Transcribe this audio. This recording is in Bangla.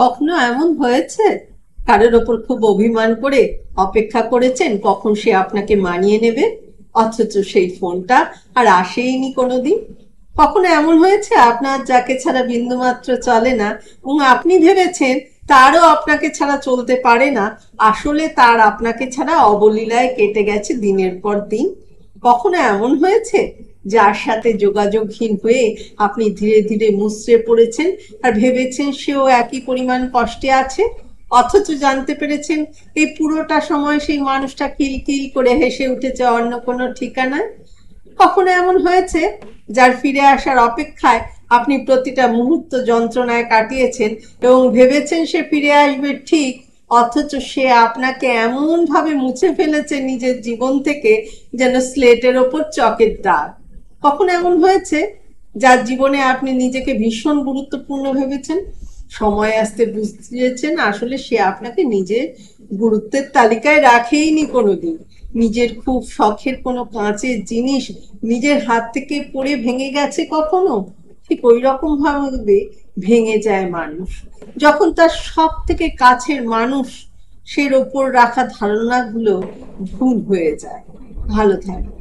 কখনো এমন হয়েছে কারোর ওপর খুব অভিমান করে অপেক্ষা করেছেন কখন সে আপনাকে মানিয়ে নেবে, অথচ সেই ফোনটা আর আসেইনি কোনোদিন? কখনো এমন হয়েছে আপনার যাকে ছাড়া বিন্দুমাত্র চলে না এবং আপনি ভেবেছেন তারও আপনাকে ছাড়া চলতে পারে না, আসলে তার আপনাকে ছাড়া অবলীলায় কেটে গেছে দিনের পর দিন? কখনো এমন হয়েছে যার সাথে যোগাযোগহীন হয়ে আপনি ধীরে ধীরে মুচড়ে পড়েছেন আর ভেবেছেন সেও একই পরিমাণ কষ্টে আছে, অথচ জানতে পেরেছেন এই পুরোটা সময় সেই মানুষটা কিলকিল করে হেসে উঠেছে অন্য কোনো ঠিকানায়? কখনো এমন হয়েছে যার ফিরে আসার অপেক্ষায় আপনি প্রতিটা মুহূর্ত যন্ত্রণায় কাটিয়েছেন এবং ভেবেছেন সে ফিরে আসবে ঠিক, অথচ সে আপনাকে এমন ভাবে মুছে ফেলেছে নিজের জীবন থেকে যেন স্লেটের ওপর চকের দাগ? কখনো এমন হয়েছে যার জীবনে আপনি নিজেকে ভীষণ গুরুত্বপূর্ণ ভেবেছেন, সময় আসতে বুঝিয়েছেন আসলে সে আপনাকে নিজের গুরুত্বের তালিকায় রাখেইনি কোনোদিন? নিজের খুব শখের কোনো কাঁচের জিনিস নিজের হাত থেকে পড়ে ভেঙে গেছে কখনো? ঠিক ওই রকম ভাবে ভেঙে যায় মানুষ যখন তার সব থেকে কাছের মানুষ সের ওপর রাখা ধারণাগুলো ভুল হয়ে যায়। ভালো থাকে।